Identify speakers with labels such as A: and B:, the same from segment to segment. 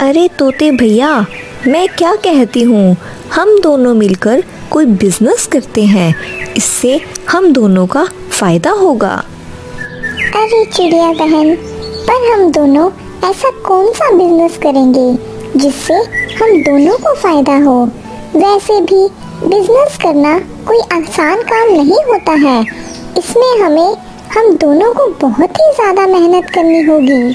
A: अरे तोते भैया, मैं क्या कहती हूँ, हम दोनों मिलकर कोई बिजनेस करते हैं। इससे हम दोनों का फायदा होगा।
B: अरे चिड़िया बहन, पर हम दोनों ऐसा कौन सा बिजनेस करेंगे जिससे हम दोनों को फायदा हो। वैसे भी बिजनेस करना कोई आसान काम नहीं होता है। इसमें हम दोनों को बहुत ही ज़्यादा मेहनत करनी होगी।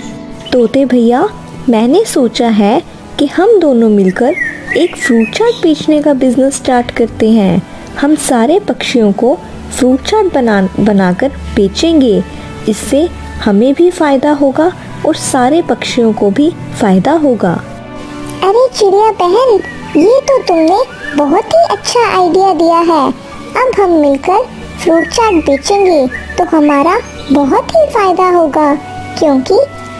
A: तोते भैया, मैंने सोचा है कि हम दोनों मिलकर एक फ्रूट चाट बेचने का बिजनेस स्टार्ट करते हैं। हम सारे पक्षियों को फ्रूट चाट बनाकर बेचेंगे। इससे हमें भी फायदा होगा और सारे पक्षियों को भी फायदा होगा।
B: अरे चिड़िया बहन, ये तो तुमने बहुत ही अच्छा आइडिया दिया है। अब हम मिलकर फ्रूट चाट बेचेंगे तो हमारा बहुत ही फायदा होगा, क्योंकि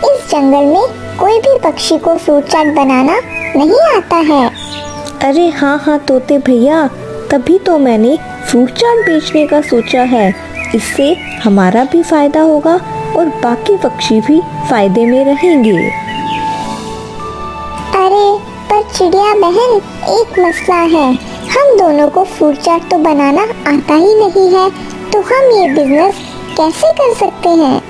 B: इस जंगल में कोई भी पक्षी को फ्रूट चाट बनाना नहीं आता है।
A: अरे हाँ तोते भैया, तभी तो मैंने फ्रूट चाट बेचने का सोचा है। इससे हमारा भी फायदा होगा और बाकी पक्षी भी फायदे में रहेंगे।
B: अरे पर चिड़िया बहन, एक मसला है। हम दोनों को फ्रूट चाट तो बनाना आता ही नहीं है, तो हम ये बिजनेस कैसे कर सकते हैं।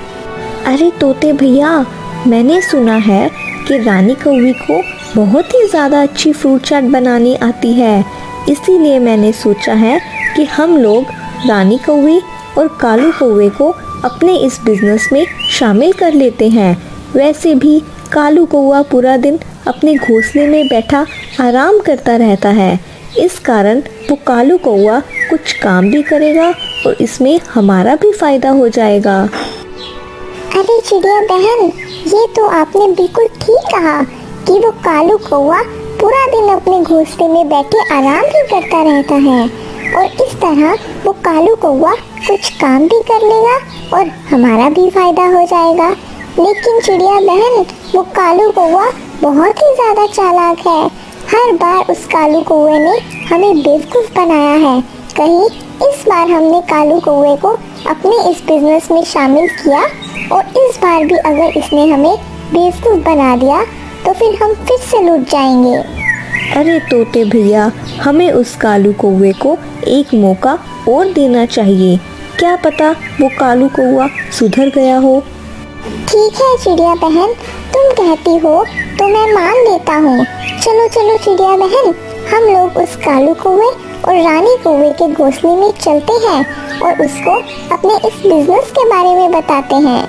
A: अरे तोते भैया, मैंने सुना है कि रानी कौवी को बहुत ही ज़्यादा अच्छी फ्रूट चाट बनानी आती है। इसीलिए मैंने सोचा है कि हम लोग रानी कौवी और कालू कौवे को अपने इस बिज़नेस में शामिल कर लेते हैं। वैसे भी कालू कौवा पूरा दिन अपने घोंसले में बैठा आराम करता रहता है। इस कारण वो कालू कौवा कुछ काम भी करेगा और इसमें हमारा भी फ़ायदा हो जाएगा।
B: अरे चिड़िया बहन, ये तो आपने बिल्कुल ठीक कहा कि वो कालू कौवा पूरा दिन अपने घोंसले में बैठे आराम ही करता रहता है, और इस तरह वो कालू कौवा कुछ काम भी कर लेगा और हमारा भी फायदा हो जाएगा। लेकिन चिड़िया बहन, वो कालू कौवा बहुत ही ज़्यादा चालाक है। हर बार उस कालू कौवे ने हमें बेवकूफ़ बनाया है। कहीं इस बार हमने कालू कौवे को अपने इस बिजनेस में शामिल किया और इस बार भी अगर इसने हमें बेवकूफ़ बना दिया तो फिर हम फिर से लूट जाएंगे।
A: अरे तोते भैया, हमें उस कालू कौवे को एक मौका और देना चाहिए। क्या पता वो कालू कौवा सुधर गया हो।
B: ठीक है चिड़िया बहन, तुम कहती हो तो मैं मान लेता हूँ। चलो चलो चिड़िया बहन, हम लोग उस कालू कौवे और रानी कौवे के घोंसले में चलते हैं और उसको अपने इस बिजनेस के बारे में बताते हैं।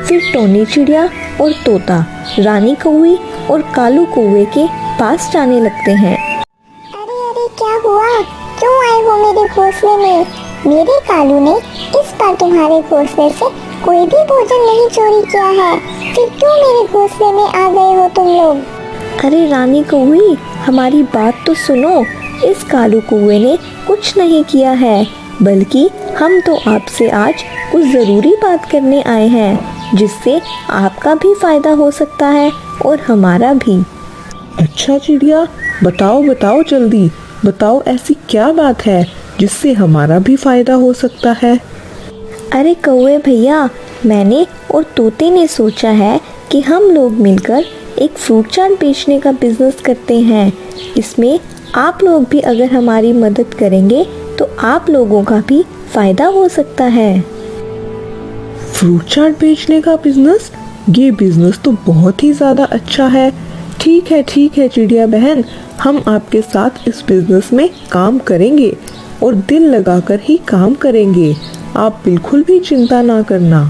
A: फिर टोनी चिड़िया और तोता रानी कौवी और कालू कौवे के पास जाने लगते हैं।
B: अरे अरे, क्या हुआ? क्यों आए हो मेरे घोंसले में? मेरे कालू ने इस बार तुम्हारे घोंसले से कोई भी भोजन नहीं चोरी किया है, फिर क्यों मेरे घोंसले में आ गए हो तुम लोग?
A: अरे रानी कौवी, हमारी बात तो सुनो। इस कालू कौवे ने कुछ नहीं किया है, बल्कि हम तो आपसे आज कुछ ज़रूरी बात करने आए हैं, जिससे आपका भी फ़ायदा हो सकता है और हमारा भी।
C: अच्छा चिड़िया, बताओ बताओ, जल्दी बताओ, ऐसी क्या बात है जिससे हमारा भी फ़ायदा हो सकता है।
A: अरे कौवे भैया, मैंने और तोते ने सोचा है कि हम लोग मिलकर एक फ्रूट चाट बेचने का बिजनेस करते हैं। इसमें आप लोग भी अगर हमारी मदद करेंगे तो आप लोगों का भी फ़ायदा हो सकता है।
C: फ्रूट चाट बेचने का बिजनेस? ये बिजनेस तो बहुत ही ज़्यादा अच्छा है। ठीक है चिड़िया बहन, हम आपके साथ इस बिजनेस में काम करेंगे और दिल लगाकर ही काम करेंगे। आप बिल्कुल भी चिंता ना करना।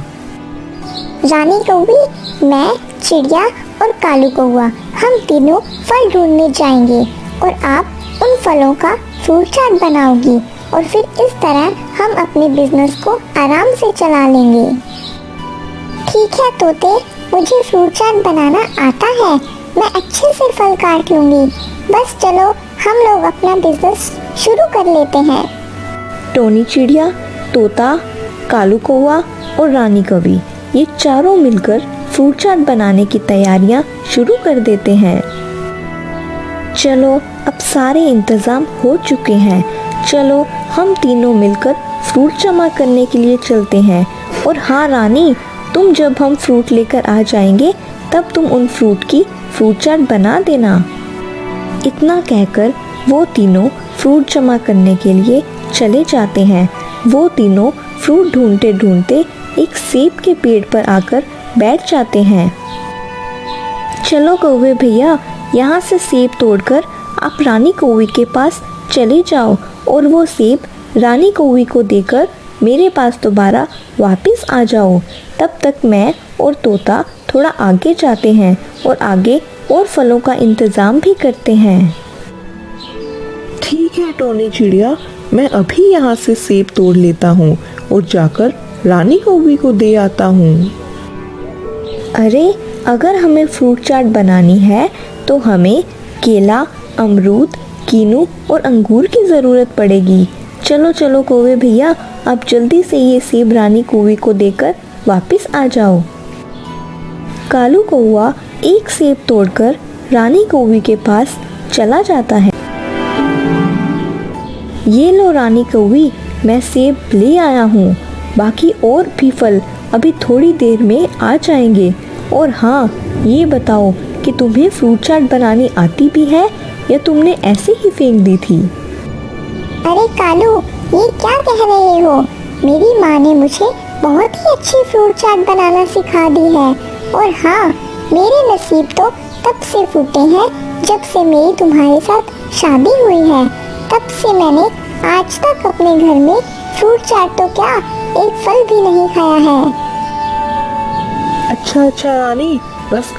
B: रानी कौवी, मैं, चिड़िया और कालू कौवा हम तीनों फल ढूंढने जाएंगे और आप उन फलों का फ्रूट चाट बनाओगी और फिर इस तरह हम अपने बिजनेस को आराम से चला लेंगे। ठीक है तोते, मुझे फ्रूट चाट बनाना आता है। मैं अच्छे से फल काट लूँगी। बस चलो हम लोग अपना बिजनेस शुरू कर लेते हैं।
A: टोनी चिड़िया, तोता, कालू कौवा और रानी कौवी ये चारों मिलकर फ्रूट चाट बनाने की तैयारियां शुरू कर देते हैं। चलो, अब सारे इंतज़ाम हो चुके हैं। चलो हम तीनों मिलकर फ्रूट जमा करने के लिए चलते हैं। और हाँ रानी, तुम जब हम फ्रूट लेकर आ जाएंगे तब तुम उन फ्रूट की फ्रूट चाट बना देना। इतना कहकर वो तीनों फ्रूट जमा करने के लिए चले जाते हैं। वो तीनों फ्रूट ढूंढते ढूंढते एक सेब के पेड़ पर आकर बैठ जाते हैं। चलो कौवे भैया, यहाँ से सेब तोड़कर आप रानी कौवी के पास चले जाओ और वो सेब रानी कौवी को देकर मेरे पास दोबारा वापस आ जाओ। तब तक मैं और तोता थोड़ा आगे जाते हैं और आगे और फलों का इंतज़ाम भी करते हैं।
C: ठीक है टोनी चिड़िया, मैं अभी यहाँ से सेब तोड़ लेता हूँ और जाकर रानी कौवी को दे आता हूँ।
A: अरे, अगर हमें फ्रूट चाट बनानी है तो हमें केला, अमरूद, कीनू और अंगूर की ज़रूरत पड़ेगी। चलो चलो कौवे भैया, आप जल्दी से ये सेब रानी कौवी को देकर वापस आ जाओ। कालू कौवा एक सेब तोड़कर रानी कौवी के पास चला जाता है। ये लो रानी कौवी, मैं सेब ले आया हूँ। बाकी और भी फल अभी थोड़ी देर में आ जाएंगे। और हाँ, ये बताओ कि तुम्हें फ्रूट चाट बनानी आती भी है या तुमने ऐसे ही फेंक दी थी?
B: अरे कालू, ये क्या कह रहे हो? मेरी माँ ने मुझे बहुत ही अच्छी फ्रूट चाट बनाना सिखा दी है। और हाँ, मेरे नसीब तो तब से फूटे हैं जब से मेरी तुम्हारे साथ शादी हुई है। तब से मैंने आज तक अपने घर में फ्रूट चाट तो क्या, एक फल भी नहीं खाया है।
C: अच्छा रानी, बस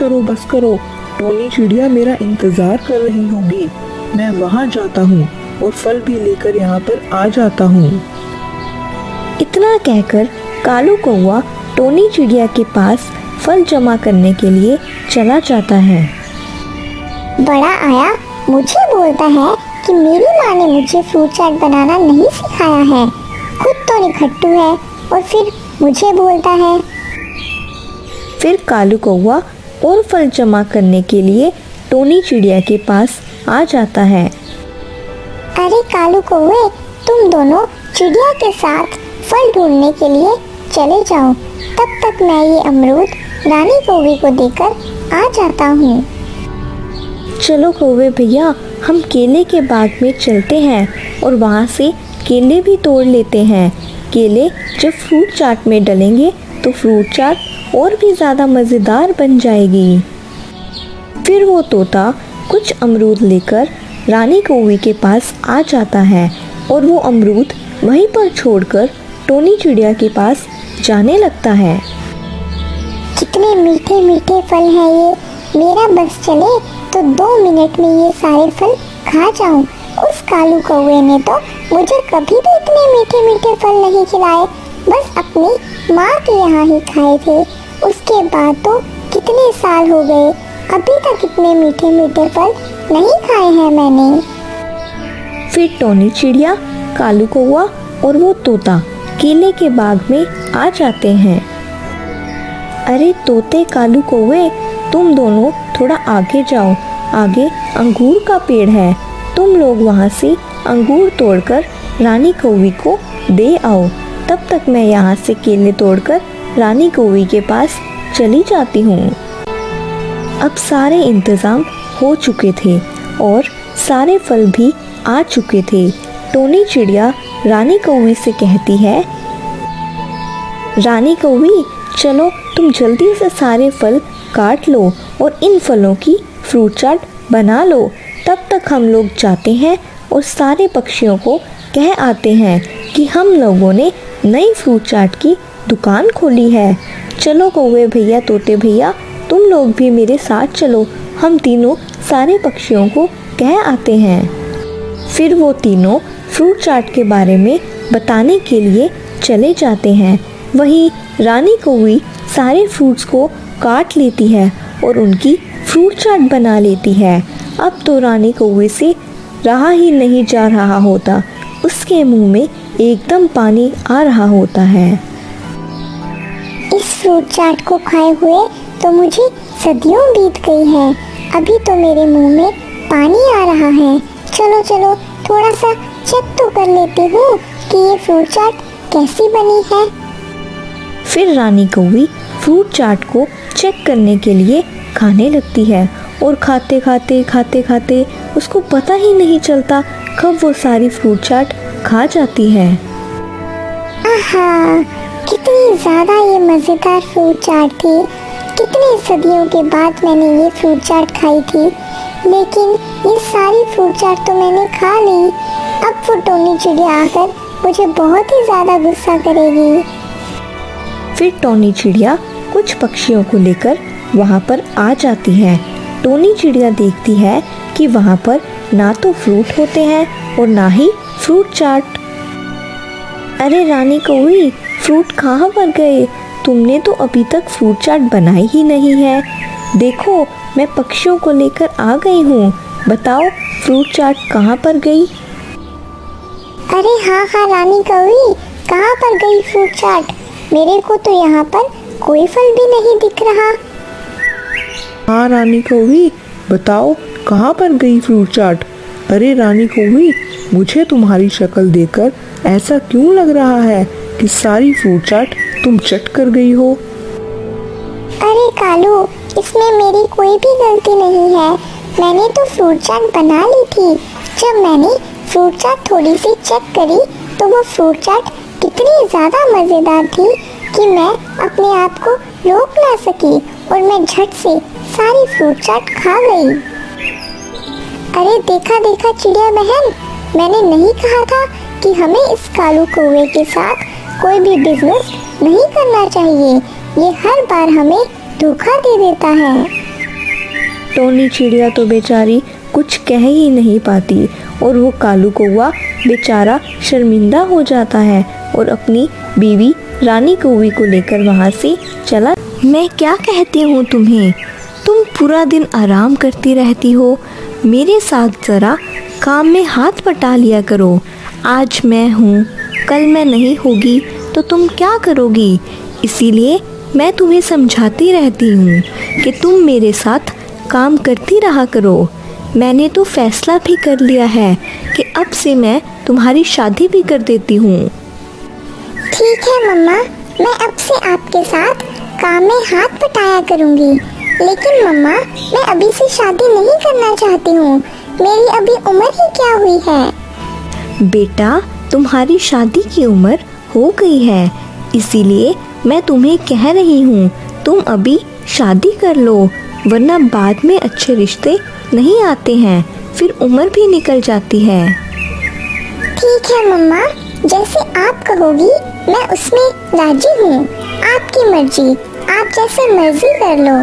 C: करो। टोनी चिड़िया मेरा इंतजार कर रही होगी। मैं वहाँ जाता हूँ और फल भी लेकर यहाँ पर आ जाता हूँ।
A: इतना कहकर कालू कौवा टोनी चिड़िया के पास फल जमा करने के लिए चला जाता है।
B: बड़ा आया मुझे बोलता है कि मेरी माँ ने मुझे फ्रूट चाट बनाना नहीं सिखाया है। खुद तो निखट्टू है और फिर मुझे बोलता है।
A: फिर कालू कौवा और फल जमा करने के लिए टोनी चिड़िया के पास आ जाता है।
B: अरे कालू कौवे, तुम दोनों चिड़िया के साथ फल ढूंढने के लिए चले जाओ। तब तक मैं ये अमरूद रानी कौवे को देकर आ जाता हूँ।
A: चलो कौवे भैया, हम केले के बाग में चलते हैं और वहाँ से केले भी तोड़ लेते हैं। केले जब फ्रूट चाट में डलेंगे तो फ्रूट चाट और भी ज़्यादा मज़ेदार बन जाएगी। फिर वो तोता कुछ अमरूद लेकर रानी कौवी के पास आ जाता है और वो अमरूद वहीं पर छोड़कर टोनी चिड़िया के पास जाने लगता है।
B: कितने मीठे मीठे फल हैं ये। मेरा बस चले तो 2 मिनट में ये सारे फल खा जाऊं। उस कालू कौवे ने तो मुझे कभी भी इतने मीठे मीठे फल नहीं खिलाए, बस अपनी माँ के यहाँ ही खाए थे। उसके बाद तो कितने साल हो गए, अभी तक इतने मीठे मीठे फल नहीं खाए हैं मैंने।
A: फिर टोनी चिड़िया, कालू कौवा और वो तोता केले के बाग में आ जाते हैं। अरे तोते, कालू कौवे, तुम दोनों थोड़ा आगे जाओ। आगे अंगूर का पेड़ है, तुम लोग वहाँ से अंगूर तोड़कर रानी कौवी को दे आओ। तब तक मैं यहाँ से केले तोड़कर रानी कौवी के पास चली जाती हूँ। अब सारे इंतज़ाम हो चुके थे और सारे फल भी आ चुके थे। टोनी चिड़िया रानी कौवी से कहती है, रानी कौवी, चलो तुम जल्दी से सारे फल काट लो और इन फलों की फ्रूट चाट बना लो। तब तक हम लोग जाते हैं और सारे पक्षियों को कह आते हैं कि हम लोगों ने नई फ्रूट चाट की दुकान खोली है। चलो कौवे भैया, तोते भैया, तुम लोग भी मेरे साथ चलो। हम तीनों सारे पक्षियों को कह आते हैं। फिर वो तीनों फ्रूट चाट के बारे में बताने के लिए चले जाते हैं। वहीं रानी कौवी सारे फ्रूट्स को काट लेती है और उनकी फ्रूट चाट बना लेती है। अब तो रानी कौवे से रहा ही नहीं जा रहा होता, उसके मुंह में एकदम पानी आ रहा होता है।
B: इस फ्रूट चाट को खाए हुए तो मुझे सदियों बीत गई है, अभी तो मेरे मुंह में पानी आ रहा है। चलो चलो थोड़ा सा चेक तो कर लेती हूँ कि ये फ्रूट चाट कैसी बनी है।
A: फिर रानी कौवी फ्रूट चाट को चेक करने के लिए खाने लगती है और खाते खाते उसको पता ही नहीं चलता कब वो सारी फ्रूट चाट खा जाती है।
B: आहा, कितनी ज़्यादा ये मज़ेदार फ्रूट चाट थी। कितने सदियों के बाद मैंने ये फ्रूट चाट खाई थी, लेकिन ये सारी फ्रूट चाट तो मैंने खा ली। अब वो टोनी चिड़िया आकर मुझे बहुत ही ज़्यादा गुस्सा करेगी।
A: फिर टोनी चिड़िया कुछ पक्षियों को लेकर वहाँ पर आ जाती है। टोनी चिड़िया देखती है कि वहाँ पर ना तो फ्रूट होते हैं और ना ही फ्रूट चाट। अरे रानी कौवी, फ्रूट कहाँ पर गए? तुमने तो अभी तक फ्रूट चाट बनाई ही नहीं है। देखो, मैं पक्षियों को लेकर आ गई हूँ। बताओ, फ्रूट चाट कहाँ पर गई?
B: अरे हाँ रानी कौवी, कहाँ पर गई फ्रूट चाट? मेरे को तो यहाँ पर कोई फल भी नहीं दिख रहा।
C: हाँ रानी कौवी, बताओ कहाँ पर गई फ्रूट चाट? अरे रानी कौवी, मुझे तुम्हारी शक्ल देखकर ऐसा क्यों लग रहा है कि सारी फ्रूट चाट तुम चट कर गई हो?
B: अरे कालू, इसमें मेरी कोई भी गलती नहीं है। मैंने तो फ्रूट चाट बना ली थी। जब मैंने फ्रूट चाट थोड़ी सी चेक करी तो वो फ्रूट चाट इतनी ज़्यादा मज़ेदार थी कि मैं अपने आप को रोक ना सकी और मैं झट से सारी फ्रूट चाट खा गई। अरे देखा चिड़िया बहन, मैंने नहीं कहा था कि हमें इस कालू कौवे के साथ कोई भी बिजनेस नहीं करना चाहिए। ये हर बार हमें धोखा दे देता है।
A: टोनी चिड़िया तो बेचारी कुछ कह ही नहीं पाती और वो कालू कौवा बेचारा शर्मिंदा हो जाता है और अपनी बीवी रानी कौवी को लेकर वहाँ से चला। मैं क्या कहती हूँ तुम्हें, तुम पूरा दिन आराम करती रहती हो। मेरे साथ ज़रा काम में हाथ बटा लिया करो। आज मैं हूँ, कल मैं नहीं होगी तो तुम क्या करोगी? इसीलिए मैं तुम्हें समझाती रहती हूँ कि तुम मेरे साथ काम करती रहा करो। मैंने तो फैसला भी कर लिया है कि अब से मैं तुम्हारी शादी भी कर देती हूँ।
B: ठीक है मम्मा, मैं अब से आपके साथ काम में हाथ बटाया करूँगी। लेकिन मम्मा, मैं अभी से शादी नहीं करना चाहती हूँ। मेरी अभी उम्र ही क्या हुई है?
A: बेटा, तुम्हारी शादी की उम्र हो गई है, इसीलिए मैं तुम्हें कह रही हूँ तुम अभी शादी कर लो, वरना बाद में अच्छे रिश्ते नहीं आते हैं, फिर उम्र भी निकल जाती है।
B: ठीक है मम्मा, जैसे आप कहोगी मैं उसमें राजी हूँ। आपकी मर्जी, आप जैसे मर्जी कर लो।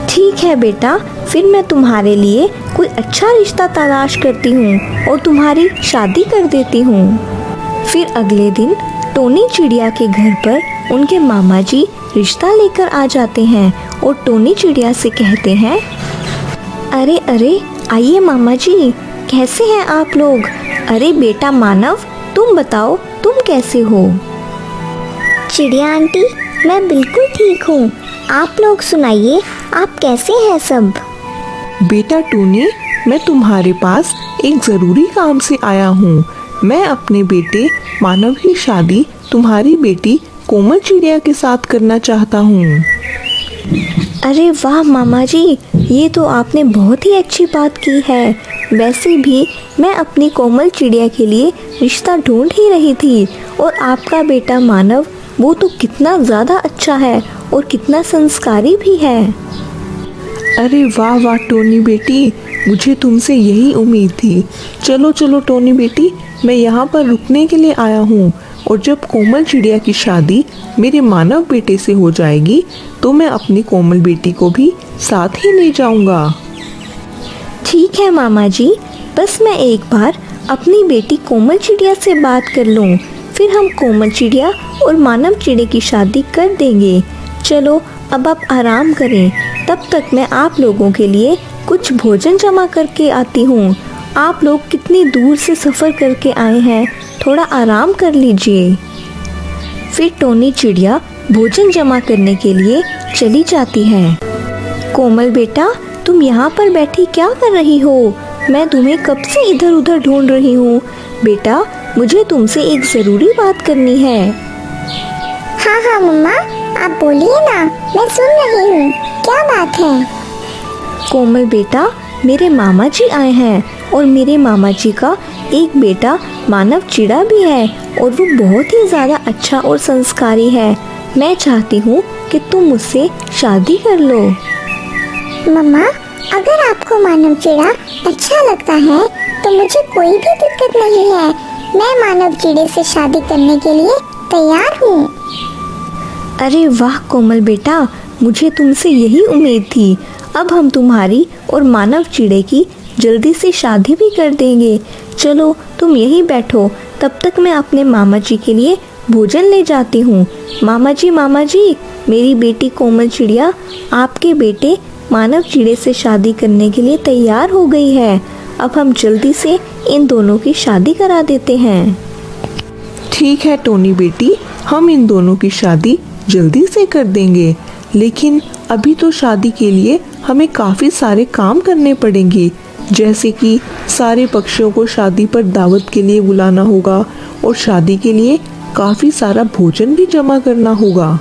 A: ठीक है बेटा, फिर मैं तुम्हारे लिए कोई अच्छा रिश्ता तलाश करती हूँ और तुम्हारी शादी कर देती हूँ। फिर अगले दिन टोनी चिड़िया के घर पर उनके मामा जी रिश्ता लेकर आ जाते हैं और टोनी चिड़िया से कहते हैं, अरे अरे आइए मामा जी, कैसे हैं आप लोग? अरे बेटा मानव, तुम बताओ तुम कैसे हो?
B: चिड़िया आंटी, मैं बिल्कुल ठीक हूँ। आप लोग सुनाइए, आप कैसे हैं सब?
C: बेटा टोनी, मैं तुम्हारे पास एक ज़रूरी काम से आया हूँ। मैं अपने बेटे मानव की शादी तुम्हारी बेटी कोमल चिड़िया के साथ करना चाहता हूँ।
A: अरे वाह मामा जी, ये तो आपने बहुत ही अच्छी बात की है। वैसे भी मैं अपनी कोमल चिड़िया के लिए रिश्ता ढूंढ ही रही थी और आपका बेटा मानव, वो तो कितना ज़्यादा अच्छा है और कितना संस्कारी भी है।
C: अरे वाह वाह टोनी बेटी, मुझे तुमसे यही उम्मीद थी। चलो चलो टोनी बेटी, मैं यहाँ पर रुकने के लिए आया हूँ और जब कोमल चिड़िया की शादी मेरे मानव बेटे से हो जाएगी तो मैं अपनी कोमल बेटी को भी साथ ही ले जाऊँगा।
A: ठीक है मामा जी, बस मैं एक बार अपनी बेटी कोमल चिड़िया से बात कर लूँ, फिर हम कोमल चिड़िया और मानव चिड़िया की शादी कर देंगे। चलो अब आप आराम करें, तब तक मैं आप लोगों के लिए कुछ भोजन जमा करके आती हूँ। आप लोग कितनी दूर से सफ़र करके आए हैं, थोड़ा आराम कर लीजिए। फिर टोनी चिड़िया भोजन जमा करने के लिए चली जाती है। कोमल बेटा, तुम यहाँ पर बैठी क्या कर रही हो? मैं तुम्हें कब से इधर उधर ढूंढ रही हूँ। बेटा, मुझे तुमसे एक ज़रूरी बात करनी है।
B: हाँ हाँ मम्मा, आप बोलिए ना, मैं सुन रही हूँ, क्या बात है?
A: कोमल बेटा, मेरे मामा जी आए हैं और मेरे मामा जी का एक बेटा मानव चिड़ा भी है और वो बहुत ही ज़्यादा अच्छा और संस्कारी है। मैं चाहती हूँ कि तुम मुझसे शादी कर लो।
B: मम्मा, अगर आपको मानव चिड़ा अच्छा लगता है तो मुझे कोई भी दिक्कत नहीं है। मैं मानव चिड़े से शादी करने के लिए तैयार हूँ।
A: अरे वाह कोमल बेटा, मुझे तुमसे यही उम्मीद थी। अब हम तुम्हारी और मानव चिड़े की जल्दी से शादी भी कर देंगे। चलो तुम यहीं बैठो, तब तक मैं अपने मामा जी के लिए भोजन ले जाती हूँ। मामा जी, मेरी बेटी कोमल चिड़िया आपके बेटे मानव चिड़े से शादी करने के लिए तैयार हो गई है। अब हम जल्दी से इन दोनों की शादी करा देते हैं।
C: ठीक है टोनी बेटी, हम इन दोनों की शादी जल्दी से कर देंगे, लेकिन अभी तो शादी के लिए हमें काफ़ी सारे काम करने पड़ेंगे, जैसे कि सारे पक्षियों को शादी पर दावत के लिए बुलाना होगा और शादी के लिए काफ़ी सारा भोजन भी जमा करना होगा।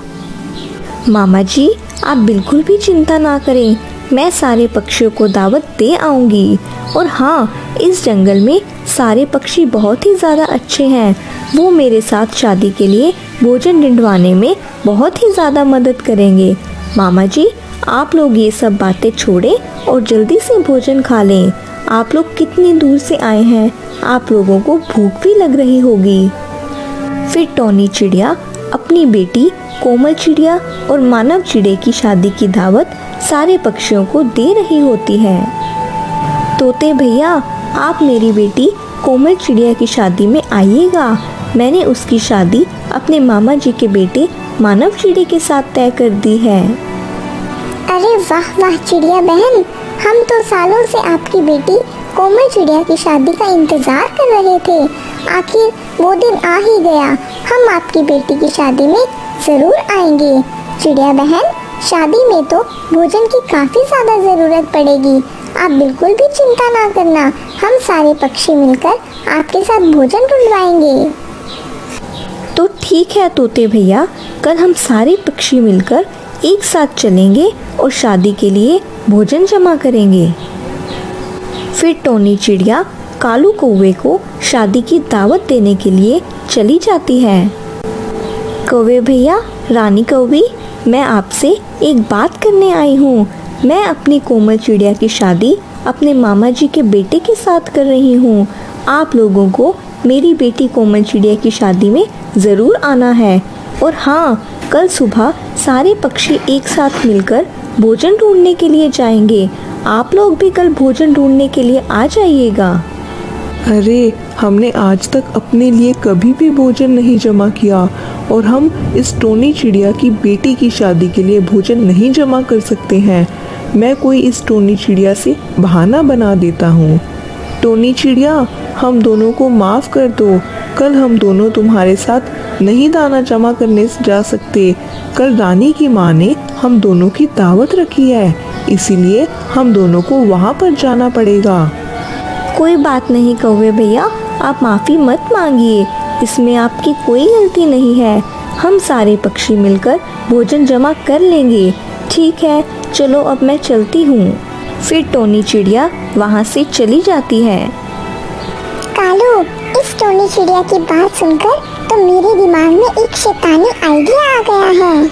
A: मामा जी, आप बिल्कुल भी चिंता ना करें, मैं सारे पक्षियों को दावत दे आऊंगी। और हाँ, इस जंगल में सारे पक्षी बहुत ही ज़्यादा अच्छे हैं। वो मेरे साथ शादी के लिए भोजन ढूंढवाने में बहुत ही ज़्यादा मदद करेंगे। मामा जी, आप लोग ये सब बातें छोड़ें और जल्दी से भोजन खा लें। आप लोग कितनी दूर से आए हैं, आप लोगों को भूख भी लग रही होगी। फिर टोनी चिड़िया अपनी बेटी कोमल चिड़िया और मानव चिड़े की शादी की दावत सारे पक्षियों को दे रही होती है। तोते भैया, आप मेरी बेटी कोमल चिड़िया की शादी में आइएगा। मैंने उसकी शादी अपने मामा जी के बेटे मानव चिड़े के साथ तय कर दी है।
B: अरे वाह वाह चिड़िया बहन, हम तो सालों से आपकी बेटी कोमल चिड़िया की शादी का इंतजार कर रहे थे। आखिर वो दिन आ ही गया। हम आपकी बेटी की शादी में जरूर आएंगे। चिड़िया बहन, शादी में तो भोजन की काफी ज्यादा जरूरत पड़ेगी। आप बिल्कुल भी चिंता ना करना, हम सारे पक्षी मिलकर आपके साथ भोजन ढूंढवाएंगे।
A: तो ठीक है तोते भैया, कल हम सारे पक्षी मिलकर एक साथ चलेंगे और शादी के लिए भोजन जमा करेंगे। फिर टोनी चिड़िया कालू कौवे को शादी की दावत देने के लिए चली जाती है। कौवे भैया, रानी कौवी, मैं आपसे एक बात करने आई हूँ। मैं अपनी कोमल चिड़िया की शादी अपने मामा जी के बेटे के साथ कर रही हूँ। आप लोगों को मेरी बेटी कोमल चिड़िया की शादी में ज़रूर आना है। और हाँ, कल सुबह सारे पक्षी एक साथ मिलकर भोजन ढूंढने के लिए जाएंगे। आप लोग भी कल भोजन ढूंढने के लिए आ जाइएगा।
C: अरे, हमने आज तक अपने लिए कभी भी भोजन नहीं जमा किया और हम इस टोनी चिड़िया की बेटी की शादी के लिए भोजन नहीं जमा कर सकते हैं। मैं कोई इस टोनी चिड़िया से बहाना बना देता हूँ। टोनी चिड़िया, हम दोनों को माफ़ कर दो। कल हम दोनों तुम्हारे साथ नहीं दाना जमा करने जा सकते। कल रानी की माँ ने हम दोनों की दावत रखी है, इसीलिए हम दोनों को वहाँ पर जाना पड़ेगा।
A: कोई बात नहीं कौवे भैया, आप माफ़ी मत मांगिए, इसमें आपकी कोई गलती नहीं है। हम सारे पक्षी मिलकर भोजन जमा कर लेंगे। ठीक है, चलो अब मैं चलती हूँ। फिर टोनी चिड़िया वहाँ से चली जाती है।
B: कालू, इस टोनी चिड़िया की बात सुनकर तो मेरे दिमाग में एक शैतानी आइडिया आ गया है।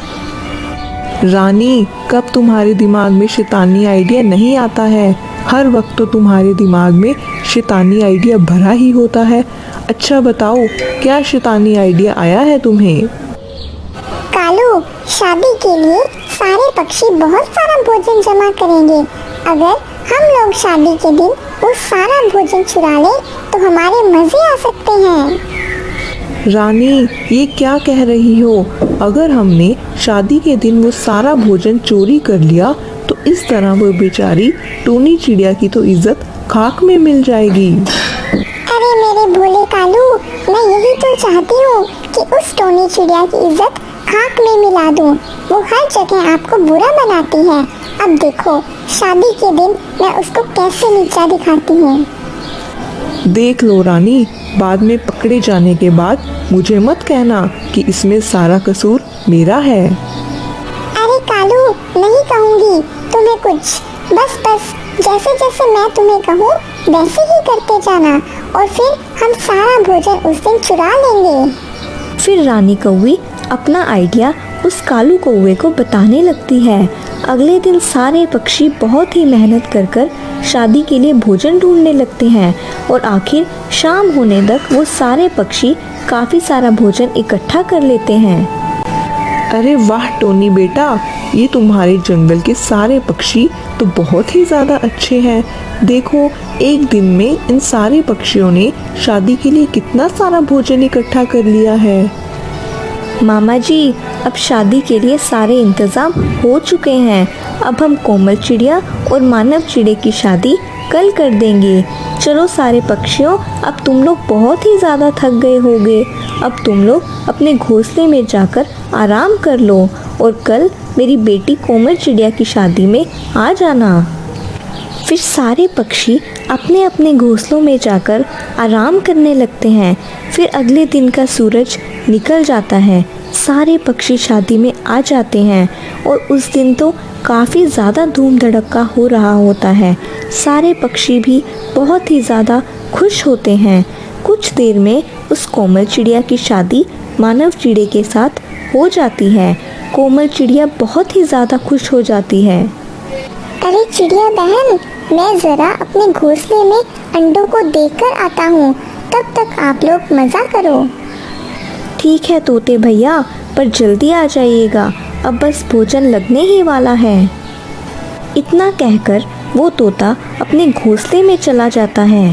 C: रानी, कब तुम्हारे दिमाग में शैतानी आइडिया नहीं आता है? हर वक्त तो तुम्हारे दिमाग में शैतानी आइडिया भरा ही होता है। अच्छा बताओ, क्या शैतानी आइडिया आया है तुम्हें?
B: कालू, शादी के लिए सारे पक्षी बहुत सारा भोजन जमा करेंगे। अगर हम लोग शादी के दिन वो सारा भोजन चुरा लें तो हमारे मजे आ सकते हैं।
C: रानी, ये क्या कह रही हो? अगर हमने शादी के दिन वो सारा भोजन चोरी कर लिया तो इस तरह वो बेचारी टोनी चिड़िया की तो इज्जत खाक में मिल जाएगी।
B: अरे मेरे भोले कालू, मैं यही तो चाहती हूँ कि उस टोनी चिड़िया की इज्जत खाक में मिला दूँ। वो हर जगह आपको बुरा बनाती है। अब देखो, शादी के दिन मैं उसको कैसे नीचा दिखाती हूँ।
C: देख लो रानी, बाद में पकड़े जाने के बाद मुझे मत कहना कि इसमें सारा कसूर मेरा है।
B: अरे कालू, नहीं कहूँगी तुम्हें कुछ। बस जैसे जैसे मैं तुम्हें कहूँ वैसे ही करते जाना, और फिर हम सारा भोजन उस दिन चुरा लेंगे।
A: फिर रानी कौवी अपना आइडिया उस कालू कौवे को बताने लगती है। अगले दिन सारे पक्षी बहुत ही मेहनत कर शादी के लिए भोजन ढूंढने लगते हैं और आखिर शाम होने तक वो सारे पक्षी काफ़ी सारा भोजन इकट्ठा कर लेते हैं।
C: अरे वाह टोनी बेटा, ये तुम्हारे जंगल के सारे पक्षी तो बहुत ही ज़्यादा अच्छे हैं। देखो, एक दिन में इन सारे पक्षियों ने शादी के लिए कितना सारा भोजन इकट्ठा कर लिया है।
A: मामा जी, अब शादी के लिए सारे इंतज़ाम हो चुके हैं। अब हम कोमल चिड़िया और मानव चिड़े की शादी कल कर देंगे। चलो सारे पक्षियों, अब तुम लोग बहुत ही ज़्यादा थक गए होगे। अब तुम लोग अपने घोंसले में जाकर आराम कर लो और कल मेरी बेटी कोमल चिड़िया की शादी में आ जाना। फिर सारे पक्षी अपने अपने घोंसलों में जाकर आराम करने लगते हैं। फिर अगले दिन का सूरज निकल जाता है, सारे पक्षी शादी में आ जाते हैं और उस दिन तो काफ़ी ज़्यादा धूम धड़क्का हो रहा होता है। सारे पक्षी भी बहुत ही ज़्यादा खुश होते हैं। कुछ देर में उस कोमल चिड़िया की शादी मानव चिड़े के साथ हो जाती है। कोमल चिड़िया बहुत ही ज़्यादा खुश हो जाती है।
B: अरे चिड़िया बहन, मैं ज़रा अपने घोंसले में अंडों को देखकर आता हूँ, तब तक आप लोग मज़ा करो।
A: ठीक है तोते भैया, पर जल्दी आ जाइएगा, अब बस भोजन लगने ही वाला है। इतना कहकर वो तोता अपने घोंसले में चला जाता है।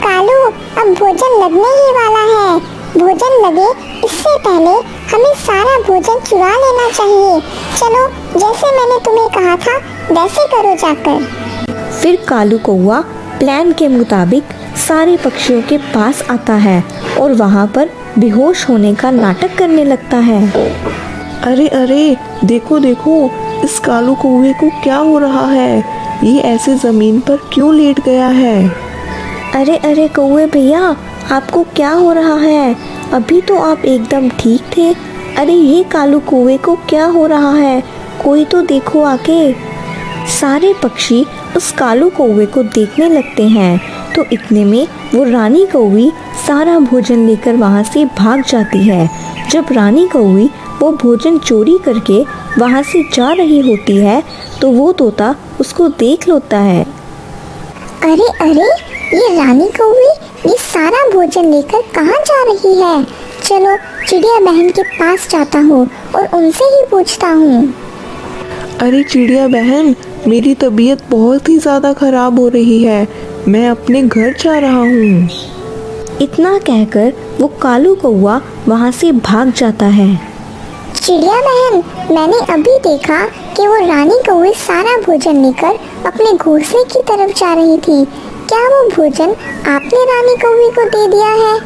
B: कालू, अब भोजन लगने ही वाला है। भोजन लगे इससे पहले हमें सारा भोजन चुरा लेना चाहिए। चलो, जैसे मैंने तुम्हें कहा था वैसे करो जाकर।
A: फिर कालू कौवा प्लान के मुताबिक सारे पक्षियों के पास आता है और वहाँ पर बेहोश होने का नाटक करने लगता है।
C: अरे अरे, देखो देखो, इस कालू कौवे को क्या हो रहा है? ये ऐसे ज़मीन पर क्यों लेट गया है?
A: अरे अरे कौवे भैया, आपको क्या हो रहा है? अभी तो आप एकदम ठीक थे। अरे ये कालू कौवे को क्या हो रहा है? कोई तो देखो आके। सारे पक्षी उस कालू कौवे को देखने लगते हैं तो इतने में वो रानी कौवी सारा भोजन लेकर वहाँ से भाग जाती है। जब रानी कौवी वो भोजन चोरी करके वहाँ से जा रही होती है तो वो तोता उसको देख लेता है।
B: अरे अरे, ये रानी कौवी ये सारा भोजन लेकर कहाँ जा रही है? चलो चिड़िया बहन के पास जाता हूँ और उनसे ही पूछता हूँ।
C: अरे चिड़िया बहन, मेरी तबीयत बहुत ही ज़्यादा ख़राब हो रही है, मैं अपने घर जा रहा हूँ।
A: इतना कहकर वो कालू कौवा वहाँ से भाग जाता है।
B: चिड़िया बहन, मैंने अभी देखा कि वो रानी कौवी सारा भोजन लेकर अपने घोंसले की तरफ जा रही थी। क्या वो भोजन आपने रानी कौवी को दे दिया है?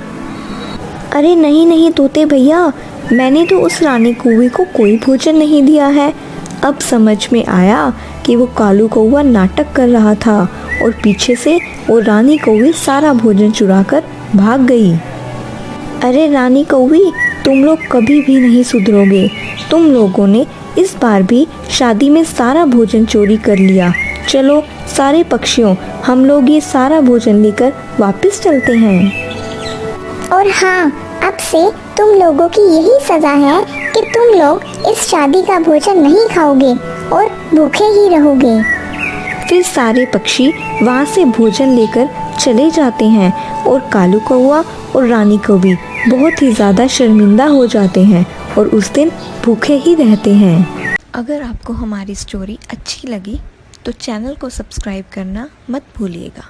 A: अरे नहीं नहीं तोते भैया, मैंने तो उस रानी कौवे को कोई भोजन नहीं दिया है। अब समझ में आया कि वो कालू कौवा नाटक कर रहा था और पीछे से वो रानी कौवी सारा भोजन चुरा कर भाग गई। अरे रानी कौवी, तुम लोग कभी भी नहीं सुधरोगे। तुम लोगों ने इस बार भी शादी में सारा भोजन चोरी कर लिया। चलो सारे पक्षियों, हम लोग ये सारा भोजन लेकर वापस चलते हैं।
B: और हाँ, अब से तुम लोगों की यही सज़ा है कि तुम लोग इस शादी का भोजन नहीं खाओगे और भूखे ही रहोगे।
A: फिर सारे पक्षी वहाँ से भोजन लेकर चले जाते हैं और कालू कौवा और रानी कौवी बहुत ही ज़्यादा शर्मिंदा हो जाते हैं और उस दिन भूखे ही रहते हैं। अगर आपको हमारी स्टोरी अच्छी लगी तो चैनल को सब्सक्राइब करना मत भूलिएगा।